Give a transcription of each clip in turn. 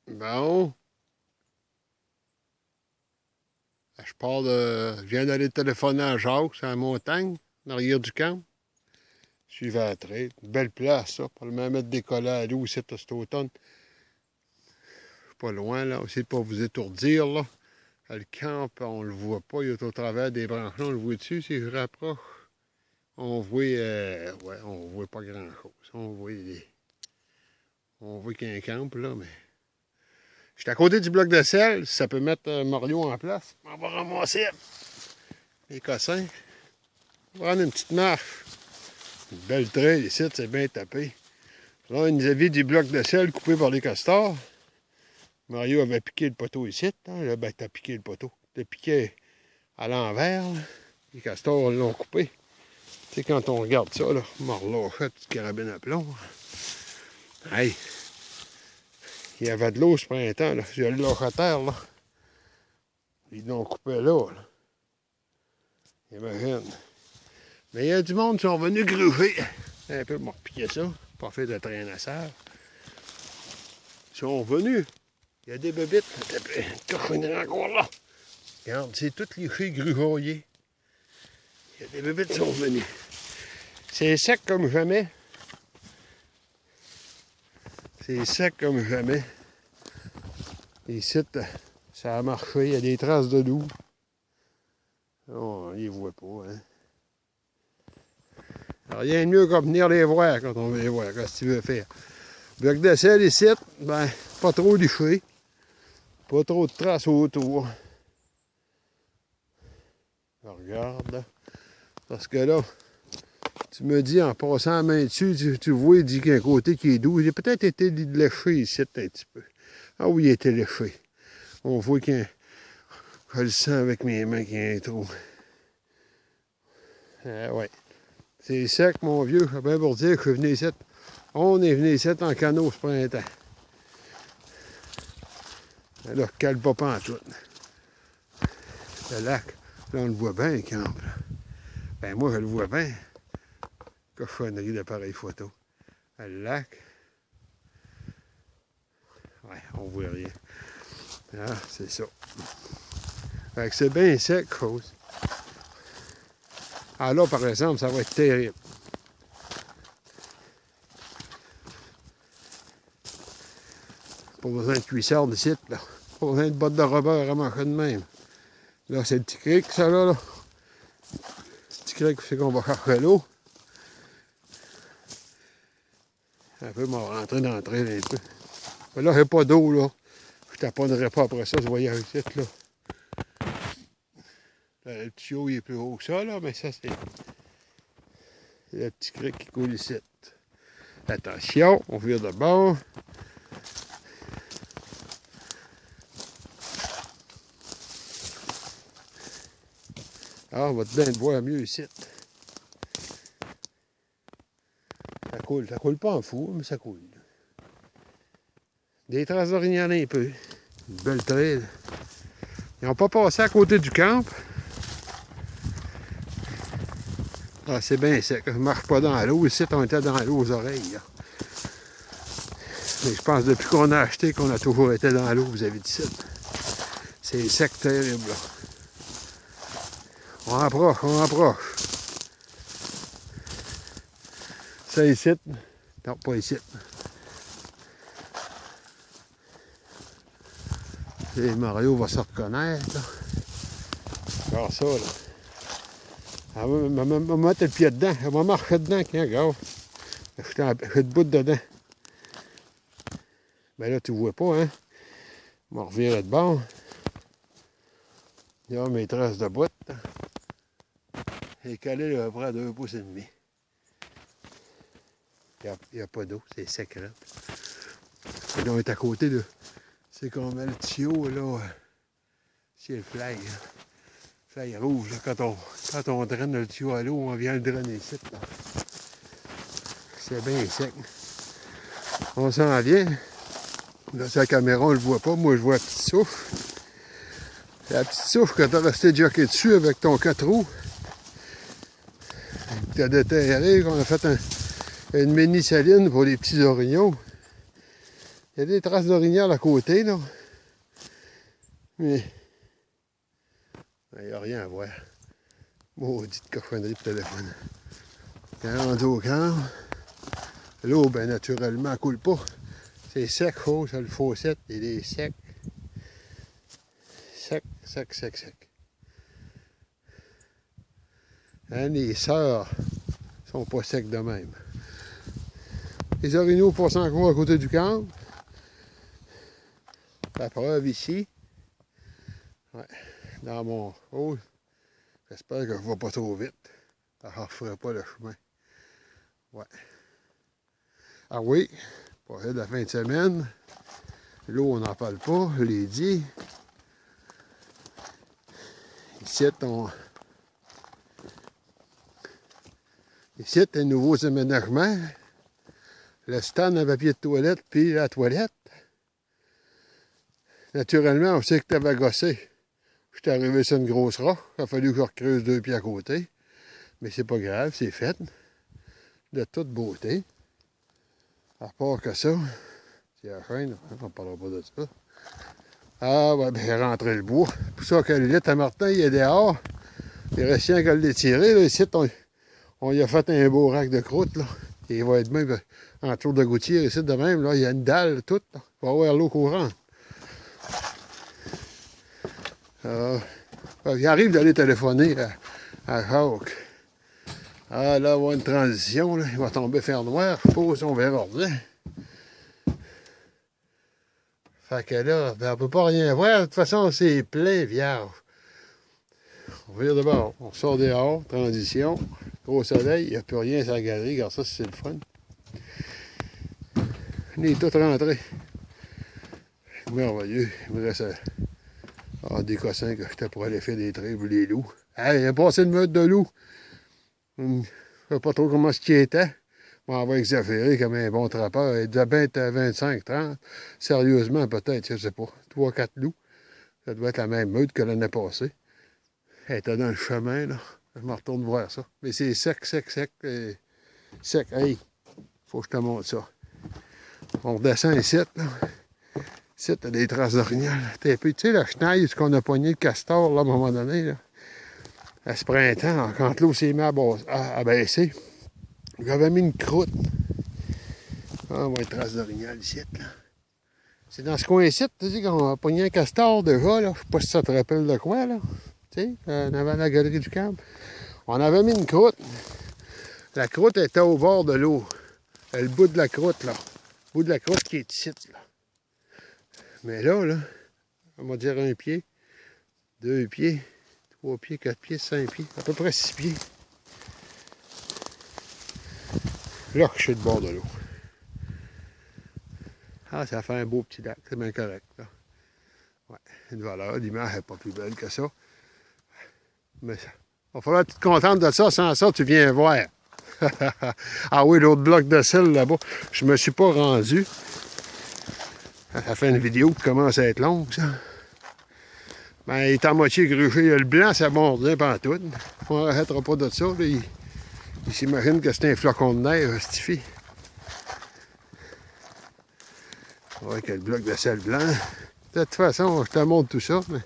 Bon, je viens d'aller téléphoner à Jacques, c'est à la montagne, en arrière du camp. Je suis à Trail. Une belle place, ça, pour le même mettre des collants à l'eau ici cet automne. Pas loin, là, aussi pas vous étourdir, là. Le camp, on le voit pas, il est au travers des branches, on le voit dessus, si je rapproche. On voit pas grand-chose. On voit qu'il y a un camp, là, mais... Je suis à côté du bloc de sel, si ça peut mettre Mario en place. On va ramasser les cossins. On va prendre une petite marche. Une belle trail ici, c'est bien tapé. Là, il nous a vu du bloc de sel coupé par les castors. Mario avait piqué le poteau ici. Hein? Là, ben, t'as piqué le poteau. T'as piqué à l'envers. Les castors l'ont coupé. Tu sais, quand on regarde ça, là, morlachette, petite carabine à plomb. Hey! Il y avait de l'eau ce printemps, là. J'ai le locataire, là. Ils l'ont coupé là. Imagine. Mais il y a du monde qui sont venus gruger. Un peu pour piquer ça. Pas fait de traînassage. Ils sont venus. Il y a des bébites. Une cochonnerie encore là. Regarde, c'est toutes les filles grugeoyées. Il y a des bébites qui sont venus. C'est sec comme jamais. C'est sec comme jamais. Les sites, ça a marché. Il y a des traces de loup. On ne les voit pas, hein. Alors, rien de mieux que venir les voir quand on veut les voir. Qu'est-ce que tu veux faire? Bloc de sel ici, ben, pas trop liché. Pas trop de traces autour. Alors, regarde, là. Parce que là, tu me dis, en passant la main dessus, tu vois, il dit qu'il y a un côté qui est doux. Il a peut-être été léché ici un petit peu. Ah oui, il a été léché. On voit qu'il y a je le sens avec mes mains qu'il y a un trou. Ah ouais. C'est sec, mon vieux. Je bien pour dire que je suis venu ici. On est venu ici en canot ce printemps. Là, cale pas en tout. Le lac, là, on le voit bien, le camp. Là. Ben, moi, je le vois bien. Cochonnerie d'appareil photo. Le lac. Ouais, on voit rien. Ah, c'est ça. Fait que c'est bien sec, chose. Ah là, par exemple, ça va être terrible. Pas besoin de cuissard de site, là. Pas besoin de bottes de rubber à mancher de même. Là, c'est le petit cric, ça, là. Le petit cric, c'est qu'on va chercher l'eau. Un peu, m'en rentrer dans le train un peu. Mais là, j'ai pas d'eau, là. Je taponnerai pas après ça, ce voyage ici, là. Le tuyau, il est plus haut que ça, là, mais ça, c'est le petit cric qui coule ici. Attention, on vire de bord. Ah, on va bien te voir mieux ici. Ça coule pas en fou, mais ça coule. Des traces d'orignal un peu. Une belle trail. Ils n'ont pas passé à côté du camp. Ah, c'est bien sec. Je ne marche pas dans l'eau. Ici, on était dans l'eau aux oreilles. Là. Mais je pense depuis qu'on a acheté, qu'on a toujours été dans l'eau, vous avez dit ça. C'est sec terrible. Là. On approche, on approche. Ça ici. Non, pas ici. Et Mario va se reconnaître. Là. Regarde ça, là. Elle va me mettre le pied dedans. Elle va marcher dedans, tiens, regarde. Je suis debout dedans. Ben là, tu vois pas, hein. On va revirer de bord. Il y a mes traces de bottes. Elle est calée à peu près à 2,5 pouces. Il n'y a pas d'eau, c'est sec. Là, on est à côté de... C'est qu'on met le tuyau, là. C'est le fly. Hein. Fly rouge, là. Quand on draine le tuyau à l'eau, on vient le drainer ici. C'est bien sec. On s'en vient. Là, sur la caméra, on le voit pas. Moi, je vois la petite souffle. La petite souffle que tu as resté jockey dessus avec ton 4 roues. Tu as déterré, qu'on a fait une mini saline pour les petits orignaux. Il y a des traces d'orignal à côté, là. Mais il n'y a rien à voir. Maudite cochonnerie de téléphone. Quand rendu au camp, l'eau, ben naturellement, elle coule pas. C'est sec, oh, ça, le fossette, il est sec. Sec, sec, sec, sec. Hein, les sœurs sont pas secs de même. Les orignaux passent encore à côté du camp. La preuve ici. Ouais, dans mon hall. J'espère que je ne vais pas trop vite. Ça ne referait pas le chemin. Ouais. Ah oui, pour la fin de semaine, l'eau, on n'en parle pas, je l'ai dit. Ici, Ici, un nouveau aménagement. Le stand à papier de toilette, puis la toilette. Naturellement, on sait que tu avais gossé. J'étais arrivé sur une grosse roche. Il a fallu que je recreuse 2 pieds à côté. Mais c'est pas grave, c'est fait. De toute beauté. À part que ça, c'est la chaîne, on ne parlera pas de ça. Ah, ouais, ben, rentrer le bois. C'est pour ça que le lit à Martin, il est dehors. Il reste rien qu'à l'étirer. Là, ici, on y a fait un beau rack de croûte, là. Et il va être même en tour de gouttière, ici, de même, là. Il y a une dalle, toute, là. Il va y avoir l'eau courante. Il arrive d'aller téléphoner à Jacques. Ah, là, on va avoir une transition, là. Il va tomber fer noir. Je suppose on verra bien. Fait que là, ben, on ne peut pas rien voir. De toute façon, c'est plein vierge. On vire d'abord. On sort dehors, transition. Au soleil, il n'y a plus rien sur la galerie. Regarde ça, c'est le fun. On est tous rentrés. Merveilleux. Il me reste des cossins que j'étais pour aller faire des traits pour les loups. Hey, il a passé une meute de loups. Je ne sais pas trop comment ce qui était. On va exagérer comme un bon trappeur. Il devait bien être à 25, 30. Sérieusement, peut-être, je ne sais pas. 3, 4 loups. Ça doit être la même meute que l'année passée. Elle était dans le chemin, là. Je me retourne voir ça. Mais c'est sec, sec, sec. Sec. Hey, faut que je te montre ça. On redescend ici, là. Ici, t'as des traces d'orignal. Tu sais, la chenille, ce qu'on a pogné le castor, là, à un moment donné, là. À ce printemps, là, quand l'eau s'est mise à baisser, j'avais mis une croûte. Ah, on va une trace d'orignal ici, là. C'est dans ce coin-ci, tu sais, qu'on a pogné un castor déjà, là. Je sais pas si ça te rappelle de quoi, là. Tu sais, en avant de la galerie du camp. On avait mis une croûte. La croûte était au bord de l'eau. Le bout de la croûte, là. Le bout de la croûte qui est ici, là. Mais là, on va dire 1 pied, 2 pieds, 3 pieds, 4 pieds, 5 pieds, à peu près 6 pieds. Là, je suis de bord de l'eau. Ah, ça fait un beau petit lac, c'est bien correct, là. Ouais, une valeur, l'image n'est pas plus belle que ça. Mais ça, il va falloir être contente de ça, sans ça, tu viens voir. Ah oui, l'autre bloc de sel là-bas, je me suis pas rendu. Ça fait une vidéo qui commence à être longue, ça. Ben, il est à moitié gruché. Le blanc, ça bondait pantoute. On n'arrêtera pas de ça. Là. Il s'imagine que c'est un flocon de neige, stifi. Avec le bloc de sel blanc. De toute façon, je te montre tout ça, mais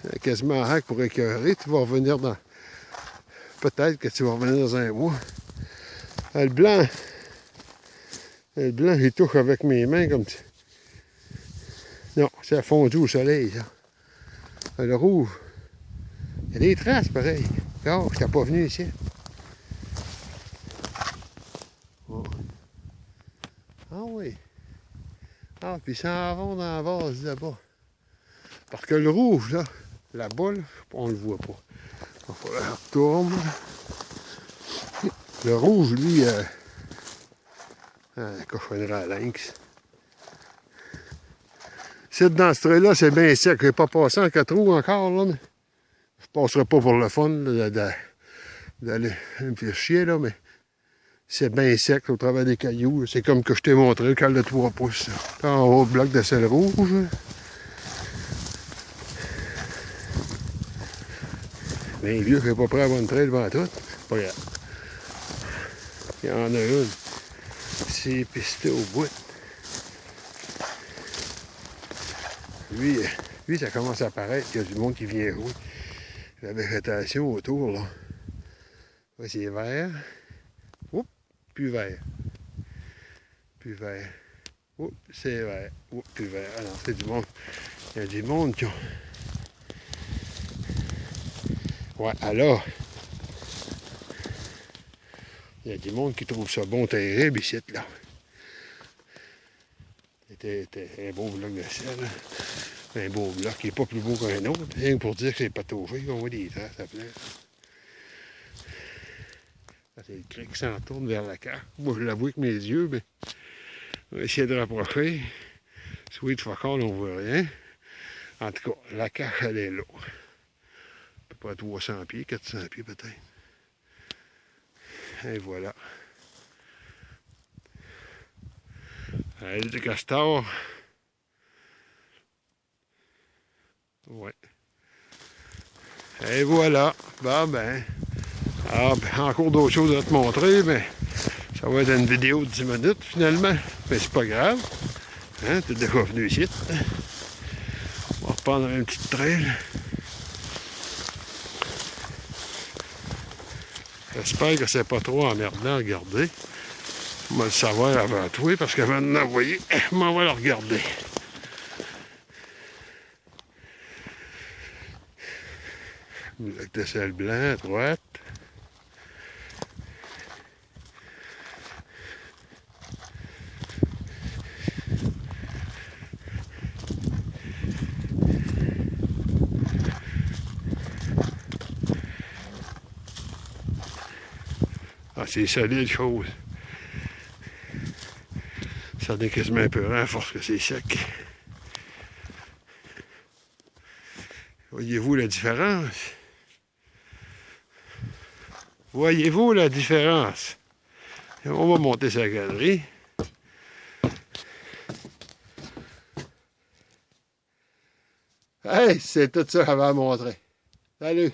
c'est quasiment un hack pour écœurer. Tu vas revenir dans... Peut-être que tu vas revenir dans un mois. Le blanc, il touche avec mes mains comme ça. Non, ça a fondu au soleil, ça. Le rouge, il y a des traces, pareil. Oh, je n'étais pas venu ici. Oh. Ah oui. Ah, puis ça en va dans la vase là-bas. Parce que le rouge, là, là-bas, là, on le voit pas. Il va falloir que je retourne. Le rouge, lui, la cochonnerie à lynx. Dans ce trait-là, c'est bien sec. Je n'ai pas passé en 4 roues encore, là, mais je ne passerai pas pour le fun d'aller me faire chier, là, mais c'est bien sec au travers des cailloux. C'est comme que je t'ai montré, le cale de 3 pouces. Là, en haut, bloc de sel rouge. Bien vieux, je n'ai pas prêt à avoir une trail devant tout. C'est pas grave. Il y en a une. C'est pisté au bout. Lui, ça commence à apparaître qu'il y a du monde qui vient jouer. La végétation autour, là. Là, c'est vert. Oups, plus vert. Plus vert. Oups, c'est vert. Oups, plus vert. Ah non, c'est du monde. Il y a du monde qui ont... Ouais, alors... Il y a du monde qui trouve ça bon terrible ici, là. C'était un beau bloc de sel. Un beau bloc qui n'est pas plus beau qu'un autre. Rien que pour dire que c'est pas touché, on voit des traces à plein. C'est le cri qui s'en tourne vers la carte. Moi, je l'avoue avec mes yeux, mais on va essayer de rapprocher. Sweet fuck all, on voit rien. En tout cas, la cache, elle est là. À peu près 300 pieds, 400 pieds peut-être. Et voilà. L'île de Castor. Ouais. Et voilà. Bon ben. Ah, ben, encore d'autres choses à te montrer, mais ça va être une vidéo de 10 minutes finalement. Mais c'est pas grave. Hein, t'es déjà venu ici. On va reprendre une petite trail. J'espère que c'est pas trop emmerdant à regarder. On va le savoir avant toi, parce qu'avant de l'envoyer, on va le regarder. Avec de sel blanc à droite. Ah, c'est solide chose. Ça devient quasiment un peu rare à force que c'est sec. Voyez-vous la différence? Voyez-vous la différence? On va monter sa galerie. Hey, c'est tout ça que j'avais à montrer. Salut!